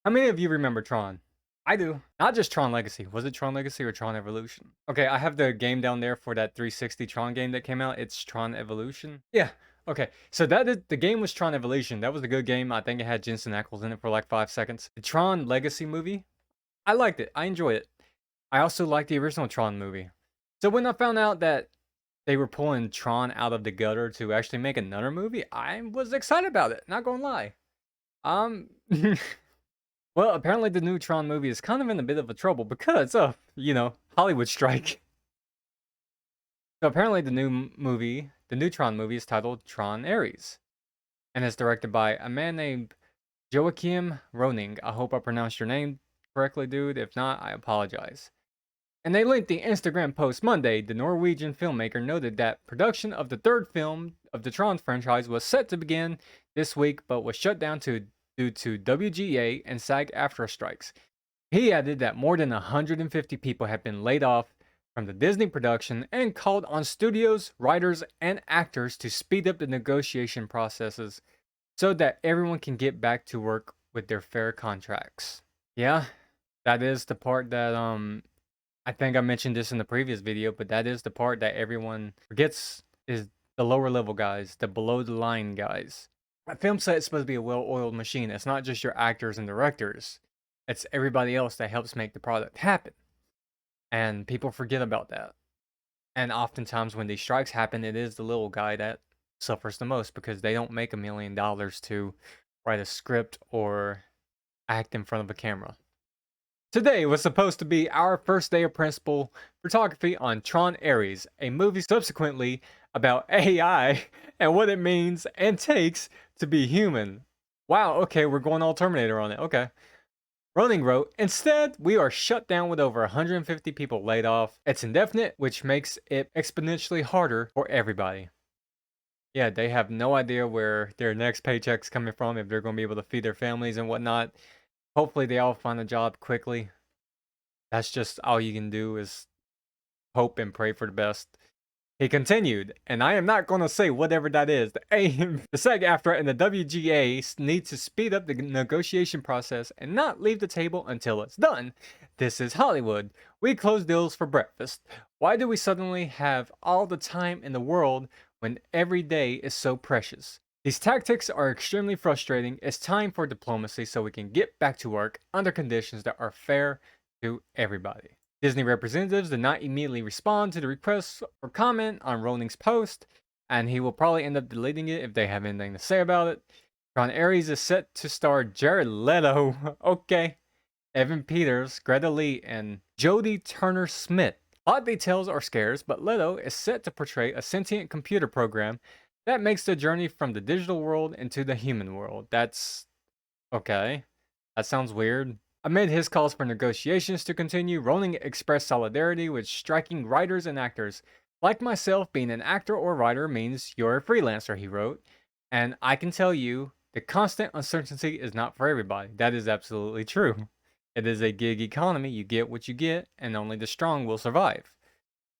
How many of you remember Tron? I do. Not just Tron Legacy. Was it Tron Legacy or Tron Evolution? Okay, I have the game down there for that 360 Tron game that came out. It's Tron Evolution. Yeah. Okay, so the game was Tron Evolution. That was a good game. I think it had Jensen Ackles in it for like 5 seconds. The Tron Legacy movie, I liked it. I enjoyed it. I also liked the original Tron movie. So when I found out that they were pulling Tron out of the gutter to actually make another movie, I was excited about it. Not gonna lie. Um, well, apparently the new Tron movie is kind of in a bit of a trouble because of, Hollywood strike. So apparently the new Tron movie is titled Tron Ares, and is directed by a man named Joachim Roning. I hope I pronounced your name correctly, dude. If not, I apologize. In a lengthy Instagram post Monday, the Norwegian filmmaker noted that production of the third film of the Tron franchise was set to begin this week, but was shut down due to WGA and SAG-AFTRA strikes. He added that more than 150 people have been laid off from the Disney production and called on studios, writers, and actors to speed up the negotiation processes so that everyone can get back to work with their fair contracts. Yeah, that is the part that I think I mentioned this in the previous video, but that is the part that everyone forgets is the lower level guys, the below the line guys. A film set is supposed to be a well-oiled machine. It's not just your actors and directors. It's everybody else that helps make the product happen. And people forget about that. And oftentimes when these strikes happen, it is the little guy that suffers the most because they don't make $1 million to write a script or act in front of a camera. Today was supposed to be our first day of principal photography on Tron Ares, a movie subsequently about AI and what it means and takes to be human. Wow, okay, we're going all Terminator on it. Okay. Roning wrote, instead, we are shut down with over 150 people laid off. It's indefinite, which makes it exponentially harder for everybody. Yeah, they have no idea where their next paycheck's coming from, if they're going to be able to feed their families and whatnot. Hopefully they all find a job quickly. That's just all you can do is hope and pray for the best. He continued, and I am not going to say whatever that is. The SAG-AFTRA and the WGA need to speed up the negotiation process and not leave the table until it's done. This is Hollywood. We close deals for breakfast. Why do we suddenly have all the time in the world when every day is so precious? These tactics are extremely frustrating. It's time for diplomacy so we can get back to work under conditions that are fair to everybody. Disney representatives did not immediately respond to the request for comment on Roning's post, and he will probably end up deleting it if they have anything to say about it. Tron Ares is set to star Jared Leto, okay, Evan Peters, Greta Lee, and Jodie Turner-Smith. Plot details are scarce, but Leto is set to portray a sentient computer program that makes the journey from the digital world into the human world. That's okay. That sounds weird. Amid his calls for negotiations to continue, Rowling expressed solidarity with striking writers and actors. Like myself, being an actor or writer means you're a freelancer, he wrote. And I can tell you, the constant uncertainty is not for everybody. That is absolutely true. It is a gig economy. You get what you get, and only the strong will survive.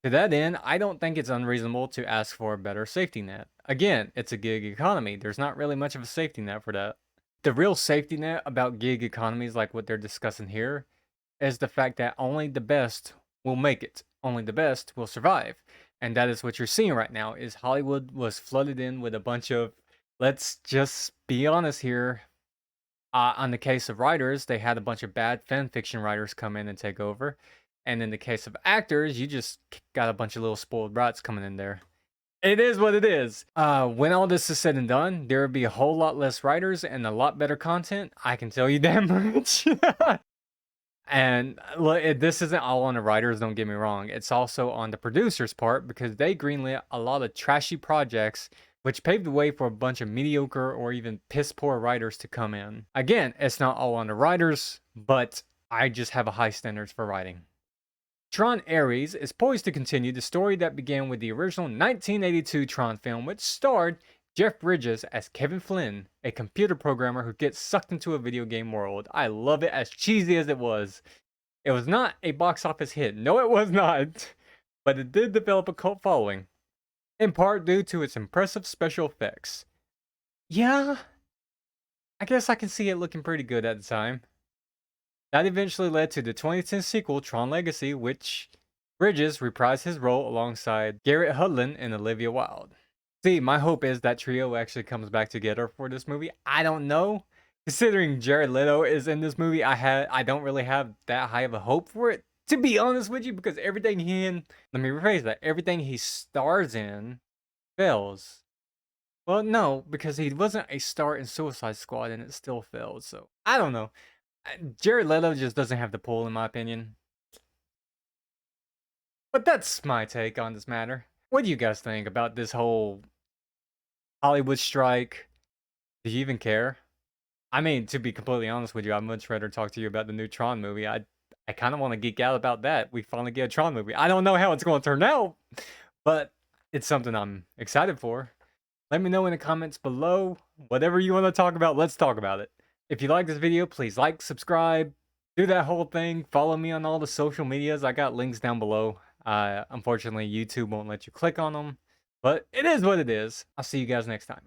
To that end, I don't think it's unreasonable to ask for a better safety net. Again, it's a gig economy. There's not really much of a safety net for that. The real safety net about gig economies like what they're discussing here is the fact that only the best will make it. Only the best will survive. And that is what you're seeing right now is Hollywood was flooded in with a bunch of, let's just be honest here. On the case of writers, they had a bunch of bad fan fiction writers come in and take over. And in the case of actors, you just got a bunch of little spoiled brats coming in there. It is what it is. When all this is said and done, there will be a whole lot less writers and a lot better content. I can tell you that much. And look, this isn't all on the writers, don't get me wrong. It's also on the producers' part because they greenlit a lot of trashy projects, which paved the way for a bunch of mediocre or even piss poor writers to come in. Again, it's not all on the writers, but I just have a high standards for writing. Tron Ares is poised to continue the story that began with the original 1982 Tron film, which starred Jeff Bridges as Kevin Flynn, a computer programmer who gets sucked into a video game world. I love it, as cheesy as it was. It was not a box office hit. No, it was not. But it did develop a cult following, in part due to its impressive special effects. Yeah, I guess I can see it looking pretty good at the time. That eventually led to the 2010 sequel, Tron Legacy, which Bridges reprised his role alongside Garrett Hudlin and Olivia Wilde. See, my hope is that trio actually comes back together for this movie. I don't know. Considering Jared Leto is in this movie, I don't really have that high of a hope for it. To be honest with you, because everything let me rephrase that, everything he stars in fails. Well, no, because he wasn't a star in Suicide Squad and it still failed. So I don't know. Jared Leto just doesn't have the pull, in my opinion. But that's my take on this matter. What do you guys think about this whole Hollywood strike? Do you even care? I mean, to be completely honest with you, I'd much rather talk to you about the new Tron movie. I kind of want to geek out about that. We finally get a Tron movie. I don't know how it's going to turn out, but it's something I'm excited for. Let me know in the comments below. Whatever you want to talk about, let's talk about it. If you like this video, please like, subscribe, do that whole thing. Follow me on all the social medias. I got links down below. Unfortunately, YouTube won't let you click on them, but it is what it is. I'll see you guys next time.